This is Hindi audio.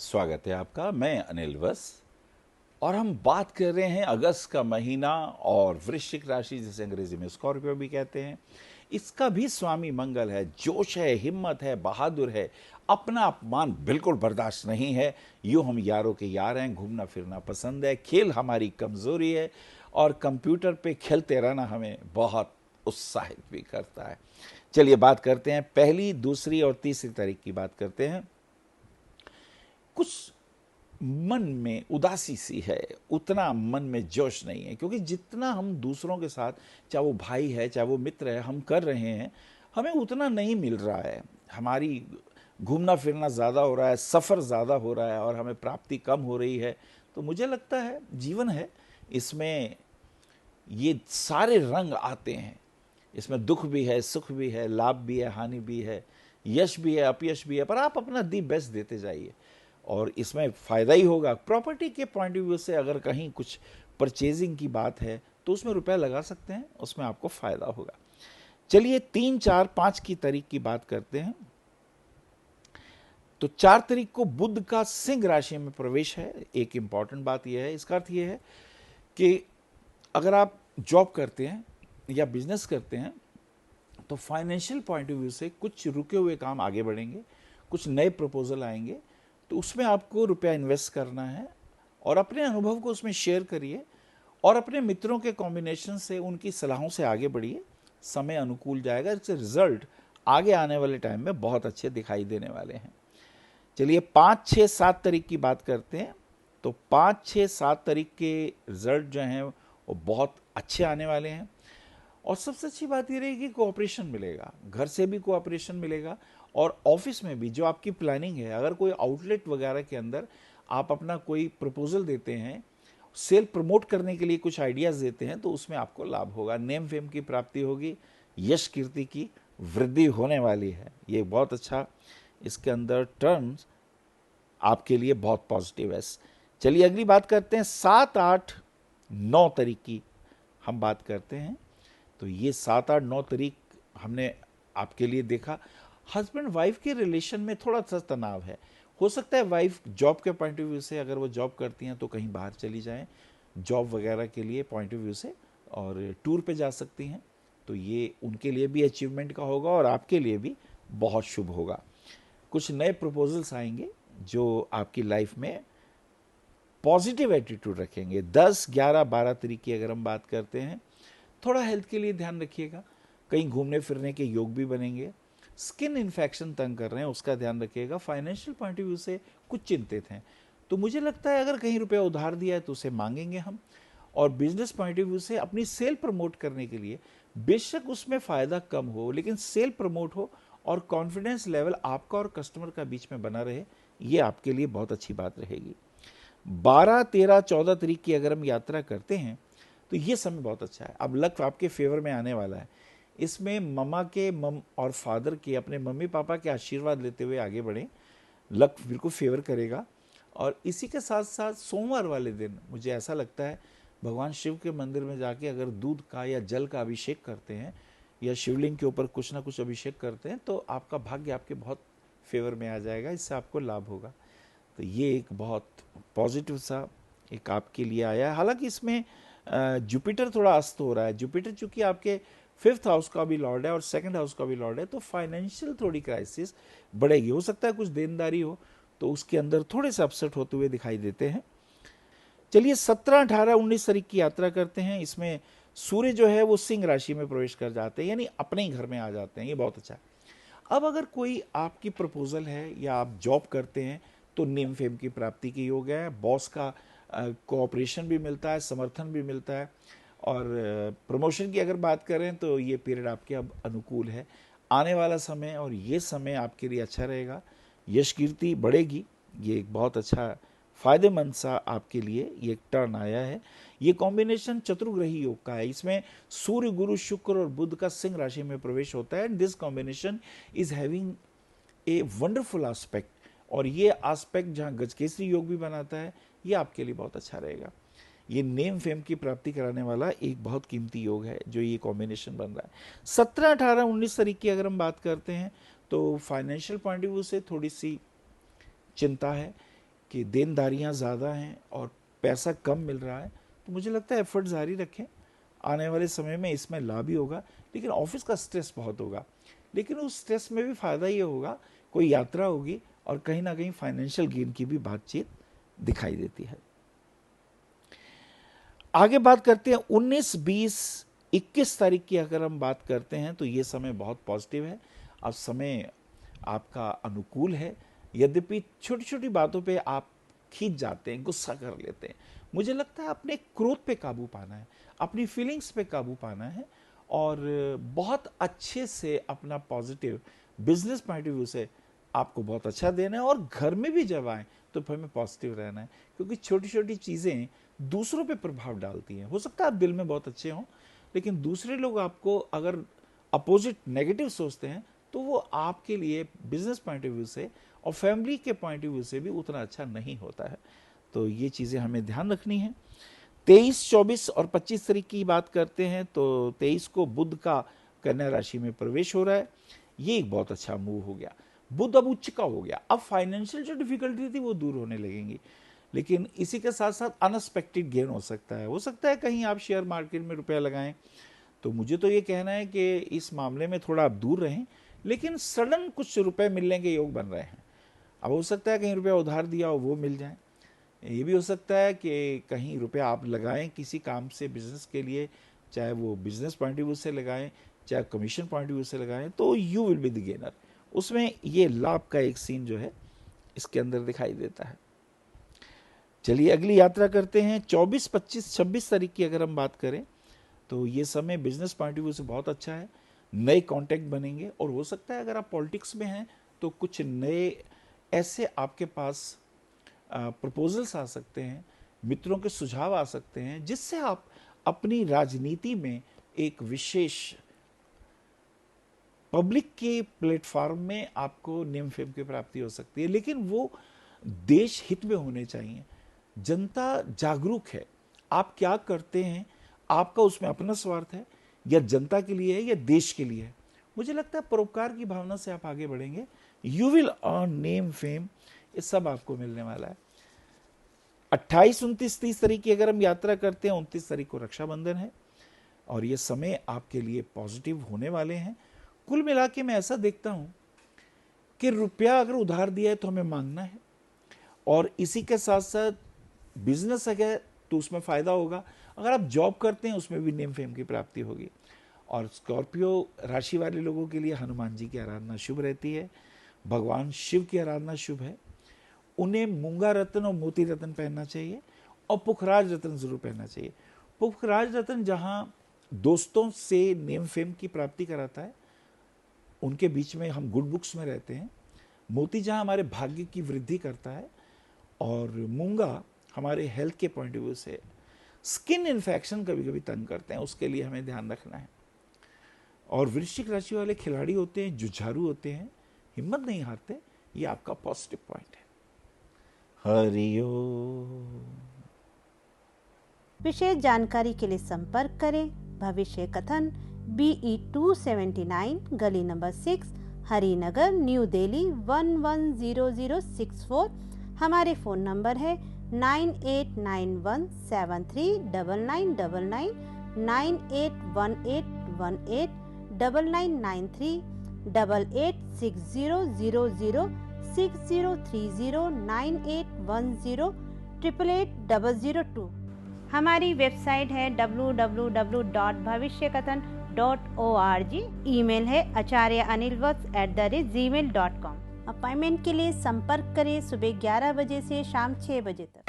स्वागत है आपका। मैं अनिल वस और हम बात कर रहे हैं अगस्त का महीना और वृश्चिक राशि जिसे अंग्रेजी में स्कॉर्पियो भी कहते हैं। इसका भी स्वामी मंगल है, जोश है, हिम्मत है, बहादुर है, अपना अपमान बिल्कुल बर्दाश्त नहीं है। यूं हम यारों के यार हैं, घूमना फिरना पसंद है, खेल हमारी कमजोरी है और कंप्यूटर पे खेलते रहना हमें बहुत उत्साहित भी करता है। चलिए बात करते हैं, पहली, दूसरी और तीसरी तारीख की बात करते हैं। कुछ मन में उदासी सी है, उतना मन में जोश नहीं है, क्योंकि जितना हम दूसरों के साथ, चाहे वो भाई है चाहे वो मित्र है, हम कर रहे हैं, हमें उतना नहीं मिल रहा है। हमारी घूमना फिरना ज़्यादा हो रहा है, सफ़र ज़्यादा हो रहा है और हमें प्राप्ति कम हो रही है। तो मुझे लगता है जीवन है, इसमें ये सारे रंग आते हैं। इसमें दुख भी है, सुख भी है, लाभ भी है, हानि भी है, यश भी है, अपयश भी है, पर आप अपना दी बेस्ट देते जाइए और इसमें फ़ायदा ही होगा। प्रॉपर्टी के पॉइंट ऑफ व्यू से अगर कहीं कुछ परचेजिंग की बात है तो उसमें रुपया लगा सकते हैं, उसमें आपको फ़ायदा होगा। चलिए 3, 4, 5 की तारीख की बात करते हैं। तो 4 तारीख को बुध का सिंह राशि में प्रवेश है। एक इंपॉर्टेंट बात यह है, इसका अर्थ यह है कि अगर आप जॉब करते हैं या बिजनेस करते हैं तो फाइनेंशियल पॉइंट ऑफ व्यू से कुछ रुके हुए काम आगे बढ़ेंगे, कुछ नए प्रपोजल आएंगे, तो उसमें आपको रुपया इन्वेस्ट करना है और अपने अनुभव को उसमें शेयर करिए और अपने मित्रों के कॉम्बिनेशन से, उनकी सलाहों से आगे बढ़िए। समय अनुकूल जाएगा, इससे रिजल्ट आगे आने वाले टाइम में बहुत अच्छे दिखाई देने वाले हैं। चलिए 5, 6, 7 तारीख की बात करते हैं। तो 5, 6, 7 तारीख के रिजल्ट जो हैं वो बहुत अच्छे आने वाले हैं और सबसे अच्छी बात ये रहेगी कोऑपरेशन मिलेगा, घर से भी कोऑपरेशन मिलेगा और ऑफिस में भी जो आपकी प्लानिंग है, अगर कोई आउटलेट वगैरह के अंदर आप अपना कोई प्रपोजल देते हैं, सेल प्रमोट करने के लिए कुछ आइडियाज़ देते हैं, तो उसमें आपको लाभ होगा, नेम फेम की प्राप्ति होगी, यश कीर्ति की वृद्धि होने वाली है। ये बहुत अच्छा इसके अंदर टर्म्स आपके लिए बहुत पॉजिटिव है। चलिए अगली बात करते हैं, 7, 8, 9 तारीख की हम बात करते हैं। तो ये 7, 8, 9 तारीख हमने आपके लिए देखा। हस्बैंड वाइफ के रिलेशन में थोड़ा सा तनाव है। हो सकता है वाइफ जॉब के पॉइंट ऑफ व्यू से, अगर वो जॉब करती हैं तो कहीं बाहर चली जाएं जॉब वगैरह के लिए पॉइंट ऑफ व्यू से, और टूर पे जा सकती हैं। तो ये उनके लिए भी अचीवमेंट का होगा और आपके लिए भी बहुत शुभ होगा। कुछ नए प्रपोजल्स आएंगे जो आपकी लाइफ में पॉजिटिव एटीट्यूड रखेंगे। 10, 11, 12 तारीख की अगर हम बात करते हैं, थोड़ा हेल्थ के लिए ध्यान रखिएगा, कहीं घूमने फिरने के योग भी बनेंगे। स्किन इन्फेक्शन तंग कर रहे हैं, उसका ध्यान रखिएगा। फाइनेंशियल पॉइंट ऑफ व्यू से कुछ चिंतित हैं, तो मुझे लगता है अगर कहीं रुपया उधार दिया है तो उसे मांगेंगे हम। और बिजनेस पॉइंट ऑफ व्यू से अपनी सेल प्रमोट करने के लिए, बेशक उसमें फ़ायदा कम हो लेकिन सेल प्रमोट हो और कॉन्फिडेंस लेवल आपका और कस्टमर का बीच में बना रहे, ये आपके लिए बहुत अच्छी बात रहेगी। 12, 13, 14 तारीख की अगर हम यात्रा करते हैं तो ये समय बहुत अच्छा है। अब लक आपके फेवर में आने वाला है। इसमें मम्मा के और फादर के, अपने मम्मी पापा के आशीर्वाद लेते हुए आगे बढ़ें, लक बिल्कुल फेवर करेगा। और इसी के साथ साथ सोमवार वाले दिन मुझे ऐसा लगता है भगवान शिव के मंदिर में जाके अगर दूध का या जल का अभिषेक करते हैं या शिवलिंग के ऊपर कुछ ना कुछ अभिषेक करते हैं तो आपका भाग्य आपके बहुत फेवर में आ जाएगा, इससे आपको लाभ होगा। तो ये एक बहुत पॉजिटिव सा एक आपके लिए आया है। हालांकि इसमें जुपिटर थोड़ा अस्त हो रहा है। जुपिटर चूंकि आपके 5th हाउस का भी लॉर्ड है और 2nd हाउस का भी लॉर्ड है, तो फाइनेंशियल थोड़ी क्राइसिस बढ़ेगी। हो सकता है कुछ देनदारी हो तो उसके अंदर थोड़े से अपसेट होते हुए दिखाई देते हैं। चलिए 17, 18, 19 तारीख की यात्रा करते हैं। इसमें सूर्य जो है वो सिंह राशि में प्रवेश कर जाते हैं, यानी अपने ही घर में आ जाते हैं। ये बहुत अच्छा है। अब अगर कोई आपकी प्रपोजल है या आप जॉब करते हैं तो नेम फेम की प्राप्ति के योग है। बॉस का कोऑपरेशन भी मिलता है, समर्थन भी मिलता है। और प्रमोशन की अगर बात करें तो ये पीरियड आपके अब अनुकूल है। आने वाला समय और ये समय आपके लिए अच्छा रहेगा, यश कीर्ति बढ़ेगी। ये एक बहुत अच्छा फायदेमंद सा आपके लिए ये एक टर्न आया है। ये कॉम्बिनेशन चतुर्ग्रही योग का है। इसमें सूर्य, गुरु, शुक्र और बुध का सिंह राशि में प्रवेश होता है। And this combination is having a wonderful aspect. और ये एस्पेक्ट जहाँ गजकेसरी योग भी बनाता है, ये आपके लिए बहुत अच्छा रहेगा। ये नेम फेम की प्राप्ति कराने वाला एक बहुत कीमती योग है जो ये कॉम्बिनेशन बन रहा है। 17, 18, 19 तारीख की अगर हम बात करते हैं तो फाइनेंशियल पॉइंट ऑफ व्यू से थोड़ी सी चिंता है। कि देनदारियां ज़्यादा हैं और पैसा कम मिल रहा है, तो मुझे लगता है एफर्ट जारी रखें। आने वाले समय में इसमें लाभ ही होगा, लेकिन ऑफिस का स्ट्रेस बहुत होगा। लेकिन उस स्ट्रेस में भी फ़ायदा ये होगा, कोई यात्रा होगी और कहीं ना कहीं फाइनेंशियल गेन की भी बातचीत दिखाई देती है। आगे बात करते हैं 19, 20, 21 तारीख की अगर हम बात करते हैं तो ये समय बहुत पॉजिटिव है। अब समय आपका अनुकूल है, यद्यपि छोटी छोटी बातों पे आप खींच जाते हैं, गुस्सा कर लेते हैं। मुझे लगता है अपने क्रोध पे काबू पाना है, अपनी फीलिंग्स पे काबू पाना है और बहुत अच्छे से अपना positive business point of view से आपको बहुत अच्छा देना है। और घर में भी जब आए तो फिर हमें पॉजिटिव रहना है, क्योंकि छोटी छोटी चीज़ें दूसरों पे प्रभाव डालती हैं। हो सकता है आप दिल में बहुत अच्छे हों, लेकिन दूसरे लोग आपको अगर अपोजिट नेगेटिव सोचते हैं तो वो आपके लिए बिजनेस पॉइंट ऑफ व्यू से और फैमिली के पॉइंट ऑफ व्यू से भी उतना अच्छा नहीं होता है। तो ये चीज़ें हमें ध्यान रखनी है। 23, 24 और 25 तारीख की बात करते हैं तो 23 को बुध का कन्या राशि में प्रवेश हो रहा है। ये एक बहुत अच्छा मूव हो गया। बुध अब उच्च का हो गया, अब फाइनेंशियल जो डिफिकल्टी थी वो दूर होने लगेंगी। लेकिन इसी के साथ साथ अनएक्सपेक्टेड गेन हो सकता है कहीं आप शेयर मार्केट में रुपया लगाएं। तो मुझे तो ये कहना है कि इस मामले में थोड़ा आप दूर रहें, लेकिन सडन कुछ रुपए मिलने के योग बन रहे हैं। अब हो सकता है कहीं रुपया उधार दिया हो वो मिल जाए, ये भी हो सकता है कि कहीं रुपया आप लगाएं किसी काम से बिजनेस के लिए, चाहे वो बिजनेस पॉइंट ऑफ व्यू से लगाएं चाहे कमीशन पॉइंट ऑफ व्यू से लगाएं, तो you will be the gainer. उसमें ये लाभ का एक सीन जो है इसके अंदर दिखाई देता है। चलिए अगली यात्रा करते हैं 24, 25, 26 तारीख की अगर हम बात करें तो ये समय बिजनेस पॉइंट ऑफ व्यू से बहुत अच्छा है। नए कॉन्टैक्ट बनेंगे और हो सकता है अगर आप पॉलिटिक्स में हैं तो कुछ नए ऐसे आपके पास प्रपोजल्स आ सकते हैं, मित्रों के सुझाव आ सकते हैं, जिससे आप अपनी राजनीति में एक विशेष पब्लिक के प्लेटफॉर्म में आपको नेम फेम की प्राप्ति हो सकती है। लेकिन वो देश हित में होने चाहिए। जनता जागरूक है, आप क्या करते हैं, आपका उसमें अपना स्वार्थ है या जनता के लिए है या देश के लिए है। मुझे लगता है परोपकार की भावना से आप आगे बढ़ेंगे, you will earn name fame, ये सब आपको मिलने वाला है। 28, 29, 30 तारीख की अगर हम यात्रा करते हैं, 29 तारीख को रक्षाबंधन है और ये समय आपके लिए पॉजिटिव होने वाले हैं। कुल मिला के मैं ऐसा देखता हूं कि रुपया अगर उधार दिया है तो हमें मांगना है, और इसी के साथ साथ बिजनेस अगर तो उसमें फ़ायदा होगा। अगर आप जॉब करते हैं उसमें भी नेम फेम की प्राप्ति होगी। और स्कॉर्पियो राशि वाले लोगों के लिए हनुमान जी की आराधना शुभ रहती है, भगवान शिव की आराधना शुभ है। उन्हें मूंगा रत्न और मोती रत्न पहनना चाहिए और पुखराज रत्न जरूर पहनना चाहिए। पुखराज रत्न जहाँ दोस्तों से नेम फेम की प्राप्ति कराता है, उनके बीच में हम गुड बुक्स में रहते हैं। मोती जहाँ हमारे भाग्य की वृद्धि करता है, और मूंगा हमारे हेल्थ के पॉइंट ऑफ व्यू से स्किन इन्फेक्शन कभी कभी तंग करते हैं, उसके लिए हमें ध्यान रखना है। और वृश्चिक राशि वाले खिलाड़ी होते हैं, जुझारू होते हैं, हिम्मत नहीं हारते, ये आपका पॉजिटिव पॉइंट है। हरिओम। विशेष जानकारी के लिए संपर्क करें भविष्य कथन BE 279 गली नंबर 6 हरिनगर न्यू दिल्ली 110064। हमारे फ़ोन नंबर है 9891739999, 9818189993, 88600060309810880002। हमारी वेबसाइट है www.bhavishyakathan.org। ईमेल है acharyaanilvats@gmail.com। अपॉइंटमेंट के लिए संपर्क करें सुबह 11 बजे से शाम 6 बजे तक।